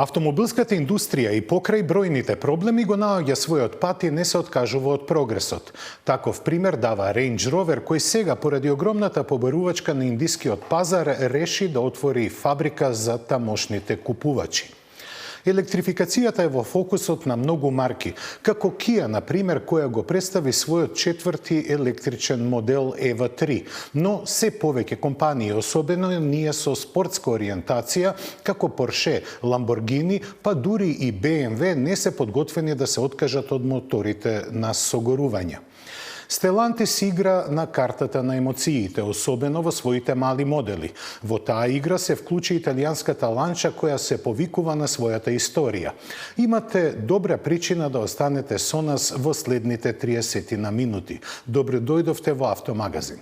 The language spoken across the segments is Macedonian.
Автомобилската индустрија и покрај бројните проблеми го наоѓа својот пат и не се откажува од прогресот. Таков пример дава Range Rover, кој сега поради огромната побарувачка на индискиот пазар реши да отвори фабрика за тамошните купувачи. Електрификацијата е во фокусот на многу марки, како Kia, на пример, која го представи својот четврти електричен модел EV3, но се повеќе компании, особено ние со спортска ориентација, како Porsche, Lamborghini, па дури и BMW, не се подготвени да се откажат од моторите на согорување. Stellantis игра на картата на емоциите, особено во своите мали модели. Во таа игра се вклучи италијанската Lancia, која се повикува на својата историја. Имате добра причина да останете со нас во следните 30 минути. Добро дојдовте во Автомагазин.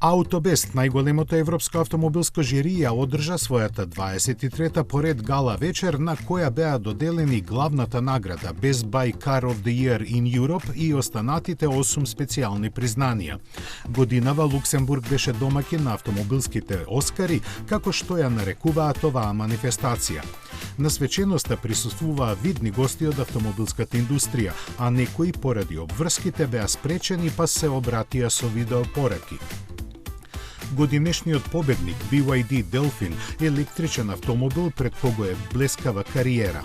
Аутобест, најголемото европско автомобилско жири, ја одржа својата 23-та поред гала вечер, на која беа доделени главната награда Best Buy Car of the Year in Europe и останатите 8 специјални признанија. Годинава Луксембург беше домаќин на автомобилските Оскари, како што ја нарекуваат оваа манифестација. На свеченоста присуствуваа видни гости од автомобилската индустрија, а некои поради обврските беа спречени па се обратија со видеопораки. Годинешниот победник BYD Delfin, електричен автомобил пред кого е блескава кариера.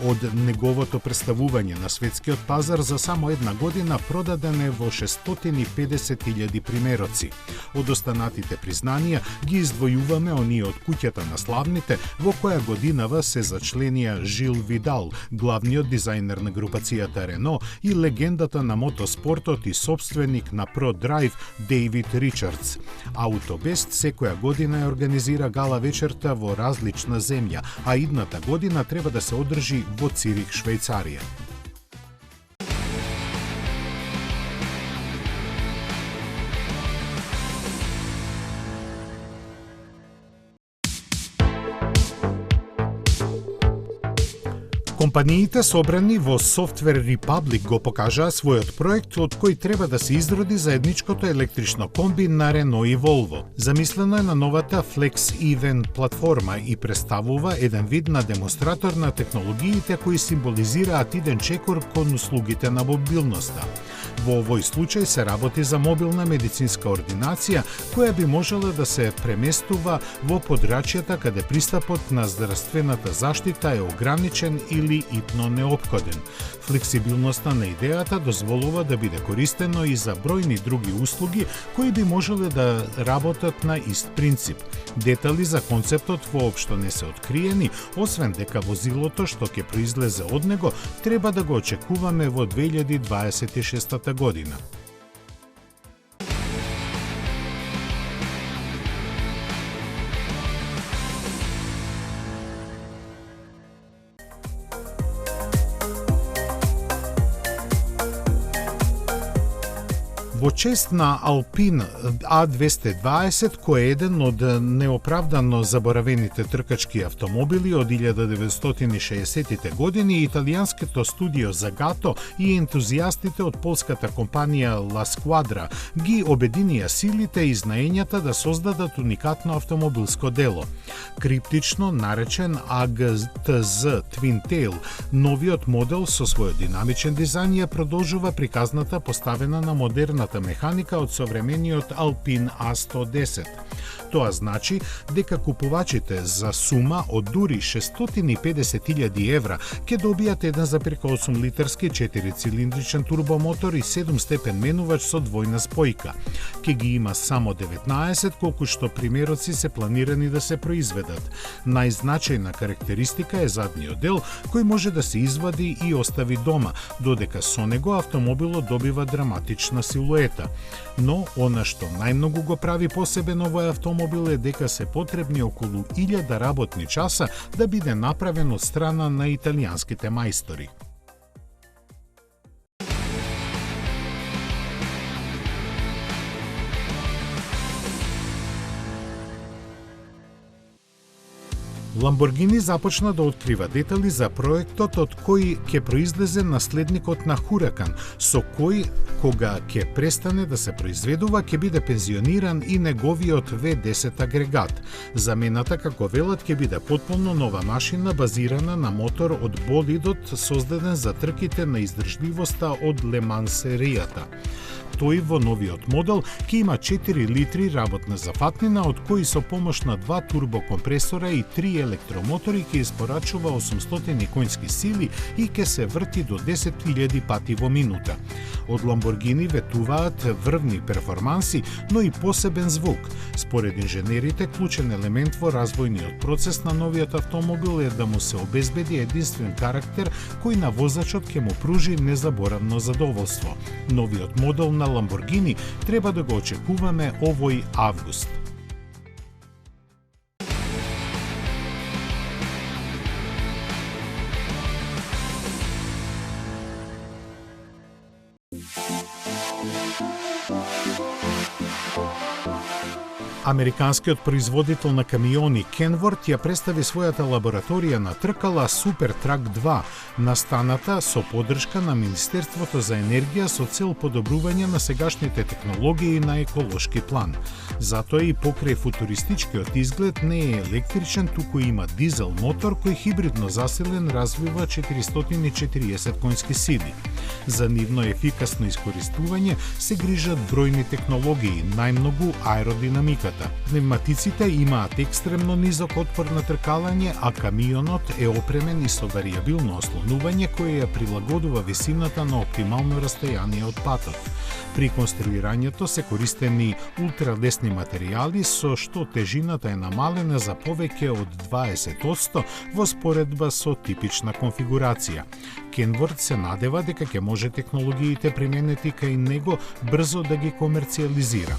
Од неговото представување на светскиот пазар за само една година продаден е во 650.000 примероци. Од останатите признанија ги издвојуваме оние од куќата на славните, во која годинава се зачленија Жил Видал, главниот дизајнер на групацијата Рено, и легендата на мотоспортот и собственик на ProDrive Дейвид Ричардс. Аутобест секоја година ја организира гала вечерта во различна земја, а идната година треба да се одржи во Цирих, Швајцарија. Компаниите собрани во Software Republic го покажаа својот проект од кој треба да се изроди заедничкото електрично комби на Renault и Volvo. Замислено е на новата Flex Event платформа и представува еден вид на демонстратор на технологиите кои символизираат иден чекор кон услугите на мобилноста. Во овој случај се работи за мобилна медицинска ординација која би можела да се преместува во подрачјата каде пристапот на здравствената заштита е ограничен или итно неопходен. Флексибилноста на идејата дозволува да биде користено и за бројни други услуги кои би можеле да работат на ист принцип. Детали за концептот воопшто не се откриени, освен дека возилото што ќе произлезе од него треба да го очекуваме во 2026 година. Во чест на Alpine A220, кој е еден од неоправдано заборавените тркачки автомобили од 1960-тите години, италијанското студио Zagato и ентузијастите од полската компанија La Squadra ги обединија силите и знаењата да создадат уникатно автомобилско дело. Криптично наречен AGTZ Twin-Tail, новиот модел со својот динамичен дизајн ја продолжува приказната поставена на модерна силната механика од современиот Alpine A110. Тоа значи дека купувачите за сума од дури 650.000 евра ќе добијат 1,8 литарски 4-цилиндричен турбомотор и 7-степен менувач со двојна спојка. Ке ги има само 19, колку што примероци се планирани да се произведат. Најзначајна карактеристика е задниот дел, кој може да се извади и остави дома, додека со него автомобилот добива драматична силуета. Но, она што најмногу го прави посебен овој автомобил е дека се потребни околу 1000 работни часа да биде направен од страна на италијанските мајстори. Lamborghini започна да открива детали за проектот од кој ќе произлезе наследникот на Huracan, со кој, кога ќе престане да се произведува, ќе биде пензиониран и неговиот V10 агрегат. Замената, како велат, ќе биде потполно нова машина базирана на мотор од болидот создаден за трките на издржливоста од Le Mans серијата. Тој во новиот модел ќе има 4 литри работна зафатнина, од кои со помош на 2 турбокомпресора и 3 електромотори ќе испорачува 800 конски сили и ќе се врти до 10.000 пати во минута. Од Lamborghini ветуваат врвни перформанси, но и посебен звук. Според инженерите, клучен елемент во развојниот процес на новиот автомобил е да му се обезбеди единствен карактер кој на возачот ќе му пружи незаборавно задоволство. Новиот модел на Lamborghini треба да го очекуваме овој август. Американскиот производител на камиони Kenworth ја представи својата лабораторија на тркала SuperTruck 2, настаната со поддршка на Министерството за енергија со цел подобрување на сегашните технологии на еколошки план. Затоа и покрај футуристичкиот изглед не е електричен, туку има дизел мотор кој хибридно засилен развива 440 конски сили. За нивно ефикасно искористување се грижат бројни технологии, најмногу аеродинамиката. Пневматиците имаат екстремно низок отпор на тркалање, а камионот е опремен и со варијабилно ослонување кое ја прилагодува висината на оптимално расстојание од патот. При конструирањето се користени ултралесни материјали со што тежината е намалена за повеќе од 20% во споредба со типична конфигурација. Kenworth се надева дека ќе може технологиите применети кај него брзо да ги комерцијализира.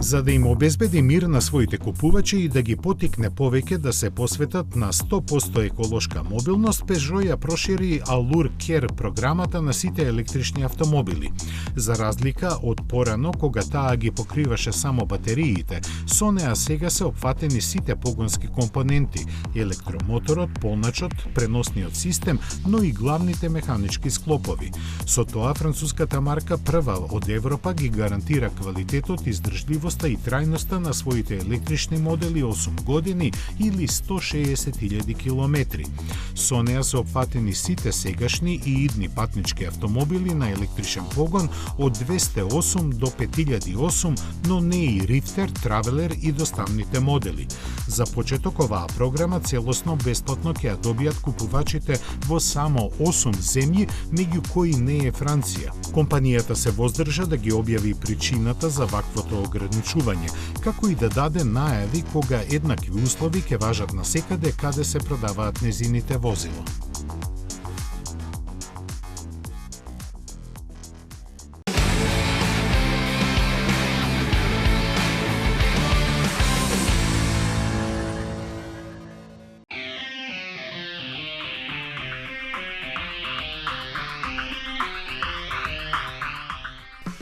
За да им обезбеди мир на своите купувачи и да ги потикне повеќе да се посветат на 100% еколошка мобилност, Peugeot ја прошири Allure Care програмата на сите електрични автомобили. За разлика од порано, кога таа ги покриваше само батериите, со неа сега се опфатени сите погонски компоненти, електромоторот, полначот, преносниот систем, но и главните механички склопови. Со тоа француската марка прва од Европа ги гарантира квалитетот, издржливост и трајноста на своите електрични модели 8 години или 160.000 километри. Со неа се опфатени сите сегашни и идни патнички автомобили на електричен погон од 208 до 5008, но не и Rifter, Traveler и доставните модели. За почеток оваа програма целосно бесплатно ќе ја добијат купувачите во само 8 земји, меѓу кои не е Франција. Компанијата се воздржа да ги објави причината за ваквото ограничување, како и да даде најави кога еднакви услови ќе важат насекаде каде се продаваат незините возила.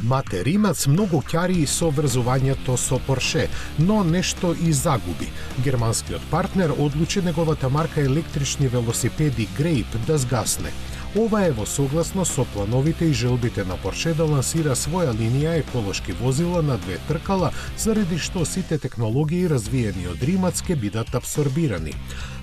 Мате Римац многу ќари со врзувањето со Порше, но нешто и загуби. Германскиот партнер одлучи неговата марка електрични велосипеди Grape да сгасне. Ова е во согласно со плановите и желбите на Порше да лансира своја линија еколошки возила на 2 тркала, заради што сите технологии развиени од Римац ќе бидат абсорбирани.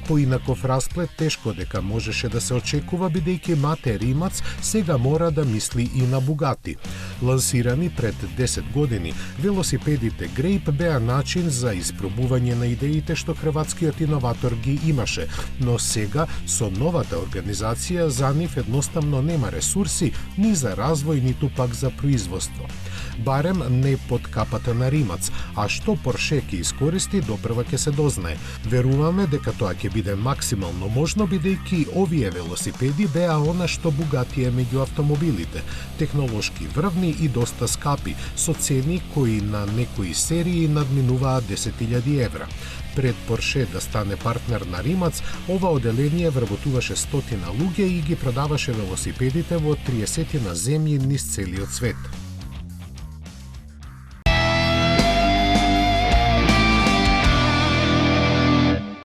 По инаков расплет тешко дека можеше да се очекува, бидејќи Мате Римац сега мора да мисли и на Бугати. Лансирани пред 10 години, велосипедите Грейп беа начин за испробување на идеите што хрватскиот иноватор ги имаше, но сега со новата организација за нив едноставно нема ресурси ни за развој, ниту пак за производство. Барем не под капата на Римац, а што Порше ќе искористи допрва ќе се дознае. Веруваме дека тоа ќе биде максимално можно, бидејќи овие велосипеди беа она што Бугати е меѓу автомобилите, технолошки врвни и доста скапи, со цени кои на некои серии надминуваат 10.000 евра. Пред Порше да стане партнер на Римац, ова оделение вработуваше 100 луѓе и ги продаваше велосипедите во 30 земји низ целиот свет.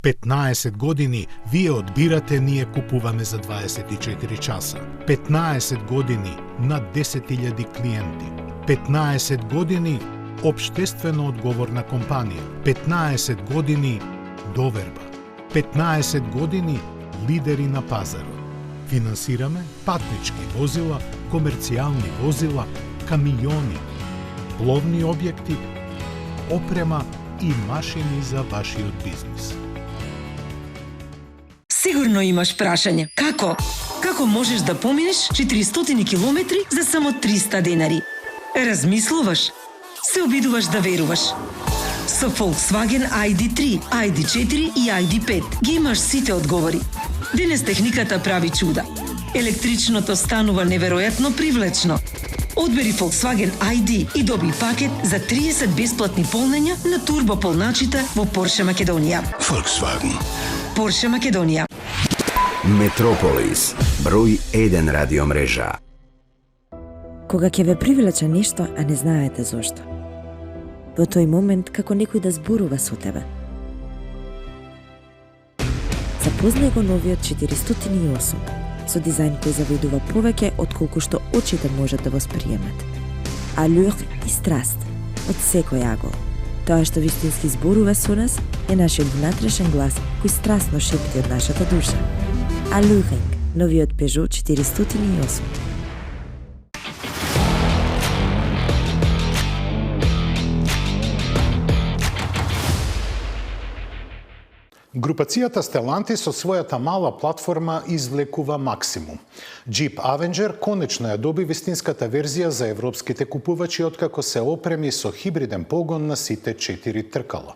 «15 години вие одбирате, ние купуваме за 24 часа. 15 години над 10.000 клиенти. 15 години општествено одговорна компанија. 15 години доверба. 15 години лидери на пазарот. Финансираме патнички возила, комерцијални возила, камиони, пловни објекти, опрема и машини за вашиот бизнис». Сигурно имаш прашање. Како? Како можеш да поминеш 400 километри за само 300 денари? Размислуваш? Се обидуваш да веруваш. Со Volkswagen ID3, ID4 и ID5 ги имаш сите одговори. Денес техниката прави чуда. Електричното станува неверојатно привлечно. Одбери Volkswagen ID и доби пакет за 30 бесплатни полнења на турбополначите во Porsche Македонија. Volkswagen. Porsche Македонија. Метрополис, број 1 радио мрежа. Кога ќе ве привлече нешто, а не знаете зошто. Во тој момент како некој да зборува со тебе. Запознај го новиот 408, со дизајн кој завидува повеќе отколку што очите можат да восприемат. Алюр и страст од секој агол. Тоа што вистински зборува со нас е нашиот внатрешен глас кој страстно шепти од нашата душа. Алюринг, новиот Peugeot 408. Групацијата Stellantis со својата мала платформа извлекува максимум. Jeep Avenger конечно ја доби вистинската верзија за европските купувачи откако се опреми со хибриден погон на сите 4 тркала.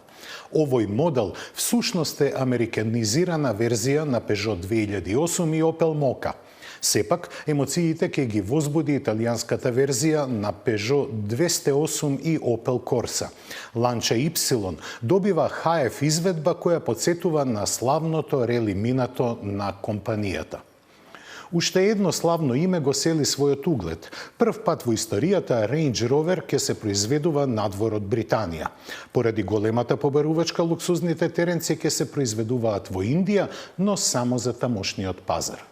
Овој модел всушност е американизирана верзија на Peugeot 2008 и Opel Mokka. Сепак, емоциите ќе ги возбуди италијанската верзија на Peugeot 208 и Opel Corsa. Lancia Y добива HF изведба која потсетува на славното рели минато на компанијата. Уште едно славно име го сели својот углед. Прв пат во историјата Range Rover ќе се произведува надвор од Британија. Поради големата побарувачка, луксузните теренци ќе се произведуваат во Индија, но само за тамошниот пазар.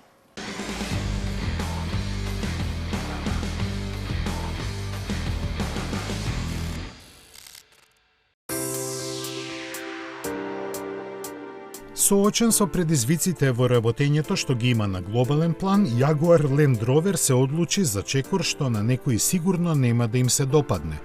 Соочен со предизвиците во работењето што ги има на глобален план, Jaguar Land Rover се одлучи за чекор што на некои сигурно нема да им се допадне.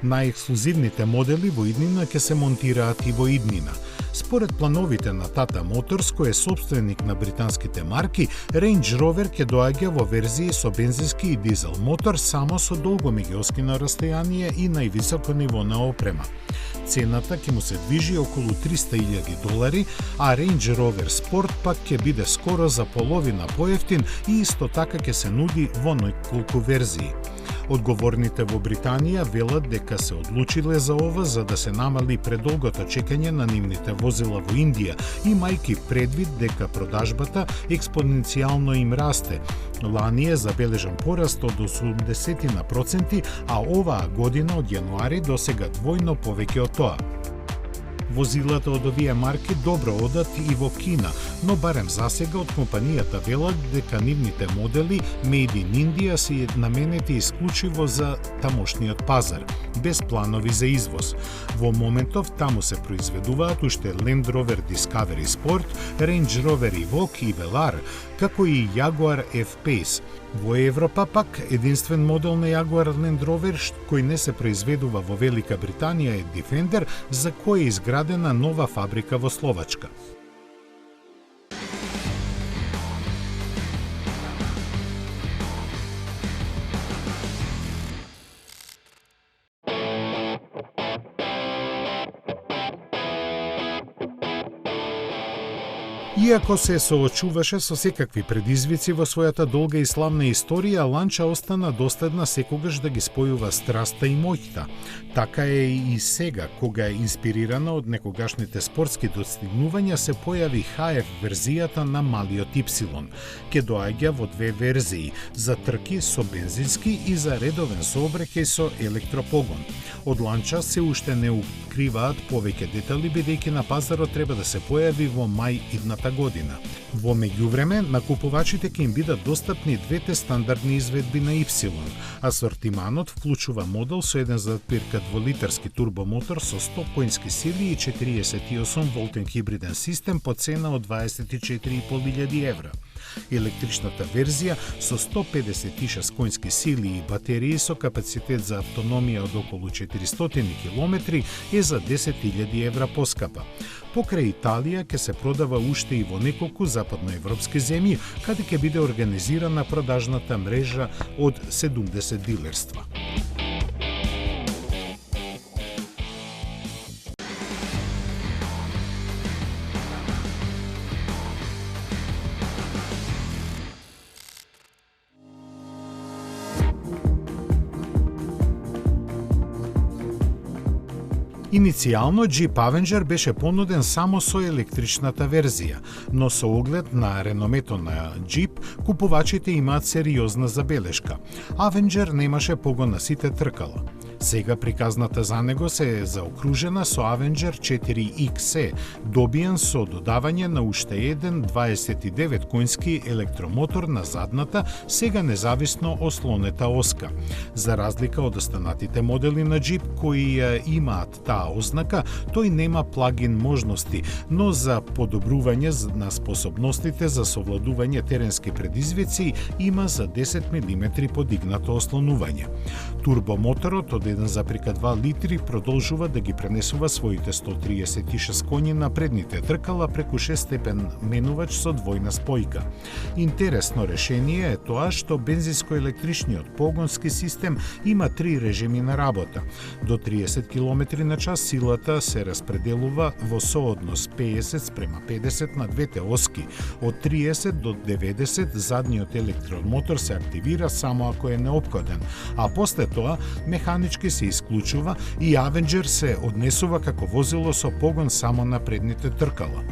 Најексклузивните модели во иднина ќе се монтираат и во иднина. Според плановите на Tata Motors, кој е собственик на британските марки, Range Rover ќе доаѓа во верзии со бензински и дизел мотор само со долгомеѓеоскино растојание и највисоко ниво на опрема. Цената ќе му се движи околу $300,000, а Range Rover Sport пак ќе биде скоро за половина поевтин и исто така ќе се нуди во неколку верзии. Одговорните во Британија велат дека се одлучиле за ова за да се намали предолгото чекање на нивните возила во Индија, имајќи предвид дека продажбата експоненцијално им расте. Лани е забележан пораст од 80%, а оваа година од јануари до сега двојно повеќе од тоа. Возилата од овие марки добро одат и во Кина, но барем засега од компанијата велат дека нивните модели Made in India се наменети исклучиво за тамошниот пазар, без планови за извоз. Во моментов таму се произведуваат уште Land Rover Discovery Sport, Range Rover Evoque и Velar, како и Jaguar F-Pace. Во Европа пак единствен модел на Jaguar Land Rover кој не се произведува во Велика Британија е Defender, за кој е изградена нова фабрика во Словачка. Иако се соочуваше со секакви предизвици во својата долга и славна историја, Ланча остана доследна секогаш да ги спојува страста и моќта. Така е и сега, кога е инспирирана од некогашните спортски достигнувања, се појави HF верзијата на малиот Y. Ке доаѓа во две верзии, за трки со бензински и за редовен сообраќај со електропогон. Од Ланча се уште не укриваат повеќе детали, бидејќи на пазарот треба да се појави во мај идната година. Во меѓувреме, на купувачите ќе им бидат достапни двете стандардни изведби на Y. Асортиманот вклучува модел со 1,5 дволитарски турбомотор со 100 коњски сили и 48 волтен хибриден систем по цена од 24.500 евра. Електричната верзија со 156 коњски сили и батерии со капацитет за автономија од околу 400 км е за 10.000 евра поскапа. Покрај Италија ќе се продава уште и во неколку западноевропски земји, каде ќе биде организирана продажната мрежа од 70 дилерства. Иницијално Jeep Avenger беше понуден само со електричната верзија, но со оглед на реномето на Jeep, купувачите имаат сериозна забелешка. Avenger немаше погон на сите тркала. Сега приказната за него се е заокружена со Avenger 4XE, добиен со додавање на уште еден 29 коњски електромотор на задната, сега независно ослонета оска. За разлика од останатите модели на Jeep кои имаат таа ознака, тој нема плагин можности, но за подобрување на способностите за совладување теренски предизвици има за 10 мм подигнато ослонување. Турбомоторот од 1,2 литри продолжува да ги пренесува своите 136 коњи на предните тркала преку 6-степен менувач со двојна спојка. Интересно решение е тоа што бензинско-електричниот погонски систем има 3 режими на работа. До 30 км на час силата се распределува во сооднос 50:50 на двете оски. Од 30 до 90 задниот електромотор се активира само ако е неопходен, а после тоа механички се исклучува и Avenger се однесува како возило со погон само на предните тркала.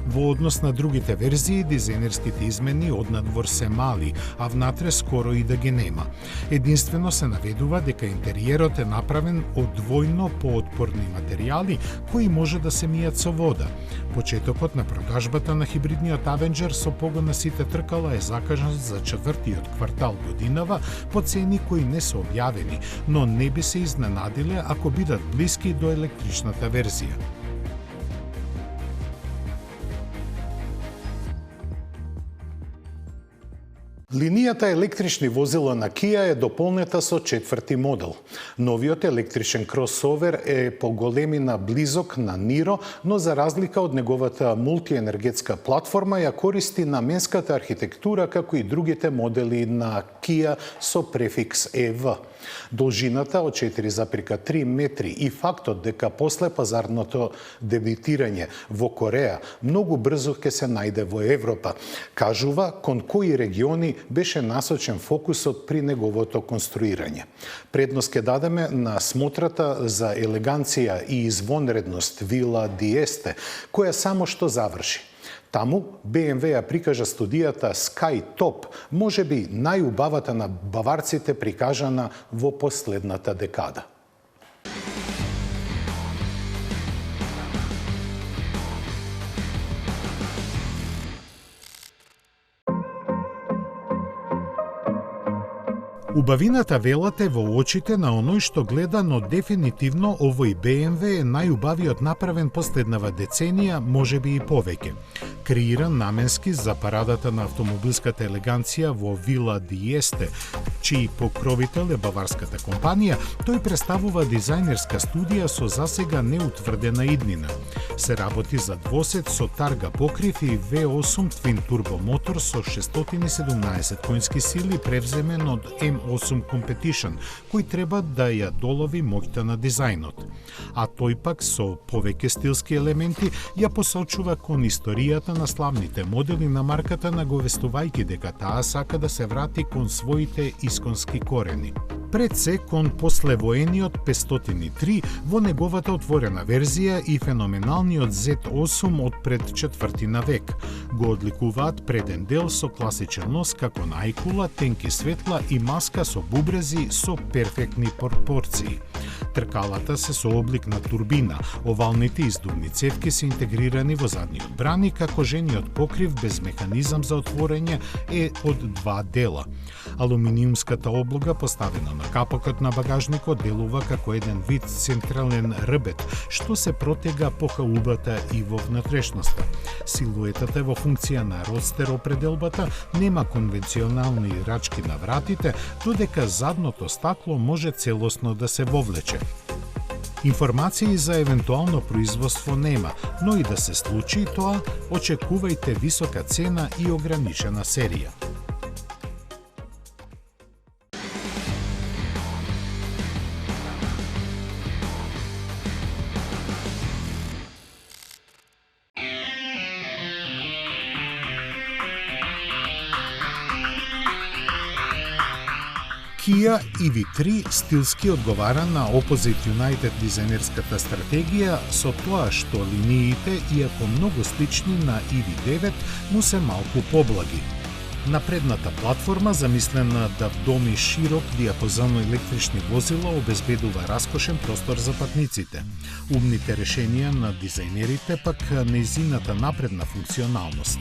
Во однос на другите верзии, дизајнерските измени однадвор се мали, а внатре скоро и да ги нема. Единствено се наведува дека интериерот е направен од двојно поотпорни материјали кои може да се мијат со вода. Почетокот на продажбата на хибридниот Avenger со погон на сите тркала е закажан за 4-тиот квартал годинава по цени кои не се објавени, но не би се изненадиле ако бидат блиски до електричната верзија. Линијата електрични возила на Kia е дополнета со 4-ти модел. Новиот електричен кросовер е по големина близок на Niro, но за разлика од неговата мултиенергетска платформа ја користи наменската архитектура како и другите модели на Kia со префикс EV. Должината од 4,3 метри и фактот дека после пазарното дебитирање во Кореја многу брзо ќе се најде во Европа, кажува кон кои региони беше насочен фокусот при неговото конструирање. Предност ќе дадеме на смотрата за елеганција и извонредност Вила Диесте, која само што заврши. Таму BMW ја прикажа студијата Sky Top, можеби најубавата на баварците прикажана во последната декада. Убавината велате во очите на оној што гледа, но дефинитивно овој BMW е најубавиот направен последнава деценија, можеби и повеќе. Креиран наменски за парадата на автомобилската елеганција во Вила Диесте, чиј покровител е баварската компанија, тој представува дизајнерска студија со засега неутврдена иднина. Се работи за двосет со тарга покрив и V8 Twin Turbo мотор со 617 конски сили превземен од M8 Competition, кој треба да ја долови моќта на дизајнот. А тој пак со повеќе стилски елементи ја посочува кон историјата на славните модели на марката, наговестувајќи дека таа сака да се врати кон своите исконски корени. Пред се кон послевоениот 503 во неговата отворена верзија и феноменалниот Z8 од пред 4 век. Го одликуваат преден дел со класичен нос како најкула, тенки светла и маска со бубрези со перфектни пропорции. Тркалата се со облик на турбина, овалните издувни цевки се интегрирани во задниот брани, како жениот покрив без механизам за отворење е од два дела. Алуминиумската облога поставена на капокот на багажникот делува како еден вид централен рбет, што се протега по хаубата и во внатрешноста. Силуетата е во функција на родстер определбата, нема конвенционални рачки на вратите, додека задното стакло може целосно да се вовлече. Информации за евентуално производство нема, но и да се случи тоа, очекувајте висока цена и ограничена серија. Kia EV3 стилски одговара на Opposite United дизајнерската стратегија со тоа што линиите, иако многу слични на EV9, му се малку поблаги. Напредната платформа, замислена да вдоми широк диапазон електрични возила, обезбедува раскошен простор за патниците. Умните решенија на дизајнерите пак нејзината напредна функционалност.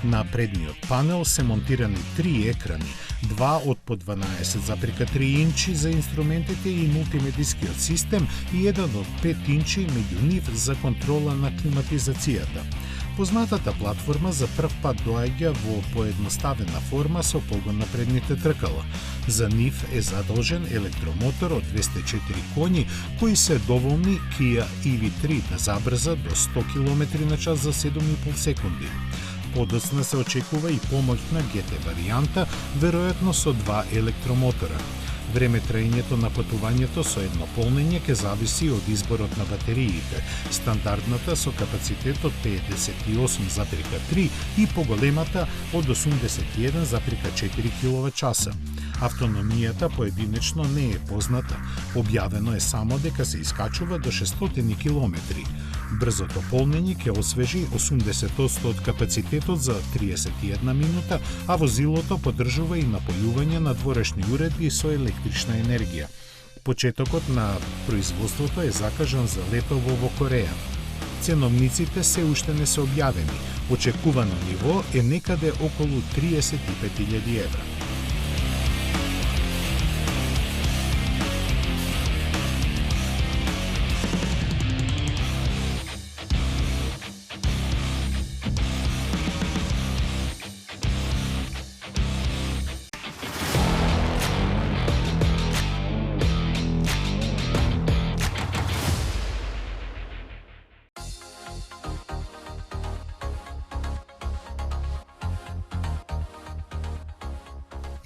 На предниот панел се монтирани 3 екрани, 2 од по 12,3 инчи за инструментите и мултимедискиот систем и еден од 5 инчи меѓу нив за контрола на климатизацијата. Познатата платформа за прв пат доаѓа во поедноставена форма со погон на предните тркала. За нив е задолжен електромотор од 204 коњи, кои се доволни Kia EV3 да забрза до 100 км/ч за 7,5 секунди. Подоцна се очекува и помоќна GT варијанта, веројатно со 2 електромотора. Време траењето на патувањето со едно полнење ќе зависи од изборот на батериите, стандардната со капацитет од 58,3 и поголемата од 81,4 киловат-часа. Автономијата поединечно не е позната, објавено е само дека се искачува до 600 километри. Брзото полнење ќе освежи 80% од капацитетот за 31 минута, а возилото поддржува и напојување на дворешни уредби со електрична енергија. Почетокот на производството е закажан за летово во Кореја. Ценовниците се уште не се објавени. Очекувано ниво е некаде околу 35.000 евра.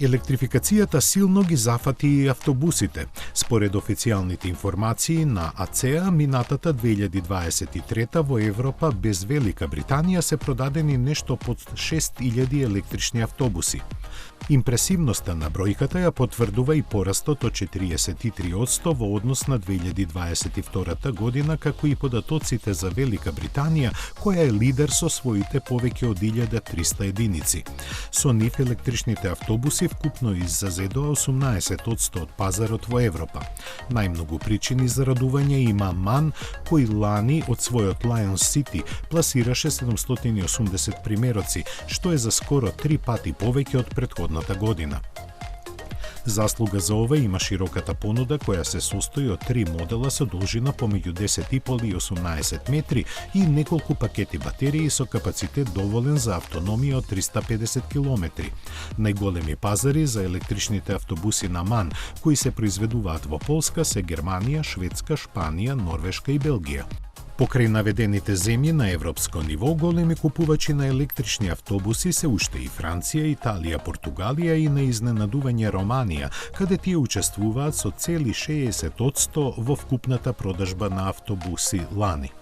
Електрификацијата силно ги зафати и автобусите. Според официјалните информации на АЦЕА, минатата 2023 во Европа без Велика Британија се продадени нешто под 6.000 електрични автобуси. Импресивноста на бројката ја потврдува и порастот од 43% во однос на 2022 година, како и податоците за Велика Британија, која е лидер со своите повеќе од 1300 единици. Со нив електричните автобуси вкупно иззазедоа 18% од пазарот во Европа. Најмногу причини за радување има МАН, кој лани од својот Lion City пласираше 780 примероци, што е за скоро 3 пати повеќе од претходната година. Заслуга за ова има широката понуда која се состои од 3 модела со должина помеѓу 10,5 и 18 метри и неколку пакети батерии со капацитет доволен за автономија од 350 км. Најголеми пазари за електричните автобуси на МАН, кои се произведуваат во Полска, се Германија, Шведска, Шпанија, Норвешка и Белгија. Покрај наведените земји на европско ниво, големи купувачи на електрични автобуси се уште и Франција, Италија, Португалија и на изненадување Романија, каде тие учествуваат со цели 60% во вкупната продажба на автобуси лани.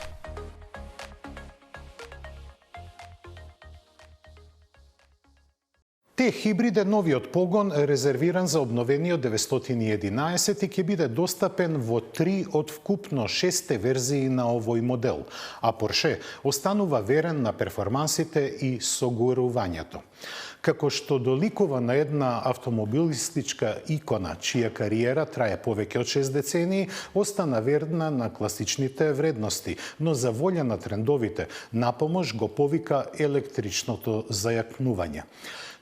Т-хибрид е новиот погон резервиран за обновениот 911 и ќе биде достапен во 3 од вкупно 6 верзии на овој модел, а Порше останува верен на перформансите и согорувањето. Како што доликува на една автомобилистичка икона, чија кариера трае повеќе од 6 децении, остана верна на класичните вредности, но за волја на трендовите, напомош го повика електричното зајакнување.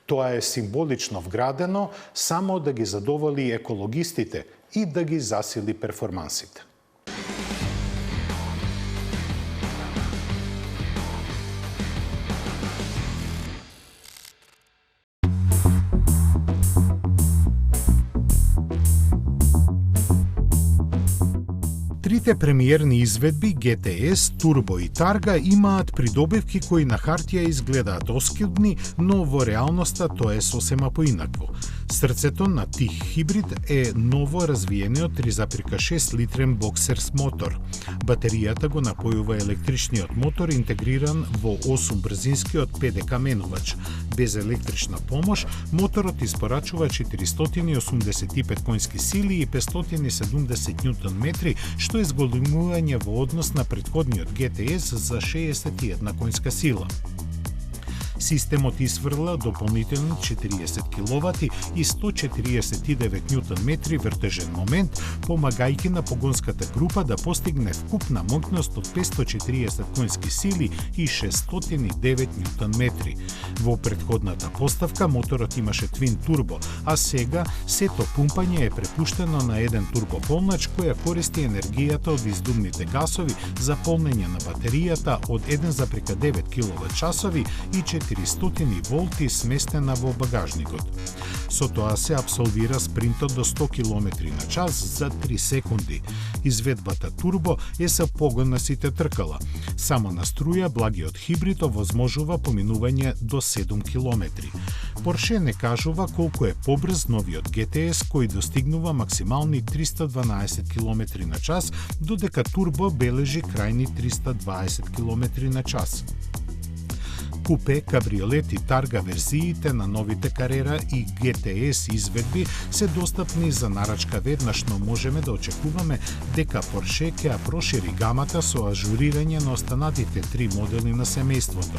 Тоа е символично вградено само да ги задоволи екологистите и да ги засили перформансите. Трите премиерни изведби GTS, Turbo и Targa имаат придобивки кои на хартија изгледаат оскилдни, но во реалноста тоа е сосема поинакво. Срцето на Т-хибрид е ново развиениот 3,6 литрен боксерс мотор. Батеријата го напојува електричниот мотор интегриран во 8-брзинскиот ПДК менувач. Без електрична помош, моторот испорачува 485 конски сили и 570 Нм, што е зголемување во однос на претходниот GTS за 61 конска сила. Системот изфрла дополнителни 40 киловати и 149 Нм вртежен момент, помагајќи на погонската група да постигне вкупна моќност од 540 конски сили и 609 Нм. Во претходната поставка моторот имаше твин турбо, а сега сето пумпање е препуштено на еден турбополнач која користи енергијата од издувните гасови за полнење на батеријата од 1,9 киловат-часови и 400 волти сместена во багажникот. Со тоа се абсолвира спринтот до 100 км на час за 3 секунди. Изведбата турбо е со погон на сите тркала. Само на струја благиот хибрид овозможува поминување до 7 км. Порше не кажува колку е побрз новиот GTS кој достигнува максимални 312 км на час, додека турбо бележи крајни 320 км на час. Купе, кабриолет и Тарга верзиите на новите Карера и GTS изведби се достапни за нарачка веднаш, но можеме да очекуваме дека Порше ќе ја прошири гамата со ажурирање на останатите 3 модели на семејството.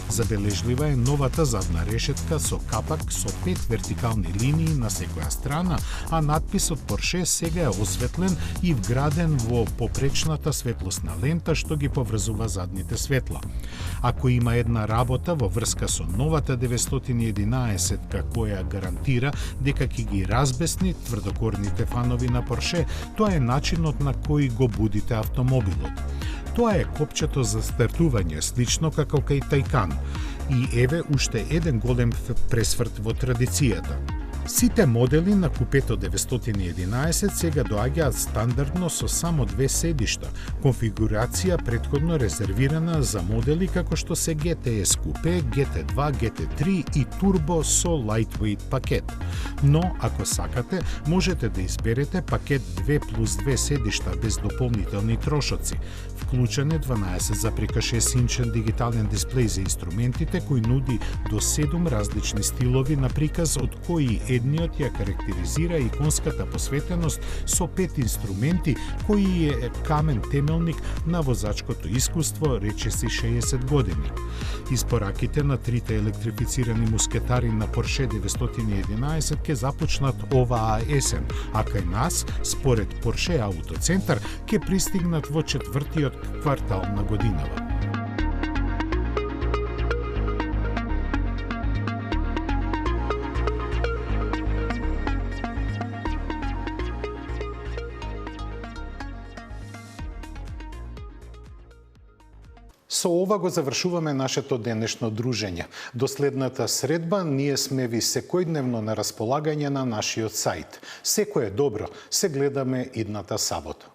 Забележлива е новата задна решетка со капак со 5 вертикални линии на секоја страна, а надписот Порше сега е осветлен и вграден во попречната светлосна лента што ги поврзува задните светла. Ако има една работа во врска со новата 911 која гарантира дека ќе ги разбесни тврдокорните фанови на Порше, тоа е начинот на кој го будите автомобилот. Тоа е копчето за стартување, слично како кај Тајкан. И еве уште еден голем пресврт во традицијата. Сите модели на купето 911 сега доаѓаат стандардно со само 2 седишта, конфигурација претходно резервирана за модели како што се GTS купе, GT2, GT3 и Turbo со lightweight пакет. Но, ако сакате, можете да изберете пакет 2+2 седишта без дополнителни трошоци. Вклучен е 12,6 инчен дигитален дисплеј за инструментите кој нуди до 7 различни стилови на приказ, од кои едниот ја карактеризира иконската посветеност со 5 инструменти кои е камен темелник на возачкото искуство речиси 60 години. Испораките на трите електрифицирани мускетари на Порше 911 ќе започнат оваа есен, а кај нас, според Порше Аутоцентар, ќе пристигнат во четвртиот квартал на годинава. Со ова го завршуваме нашето денешно дружење. До следната средба ние сме ви секојдневно на располагање на нашиот сајт. Секое добро, се гледаме идната сабота.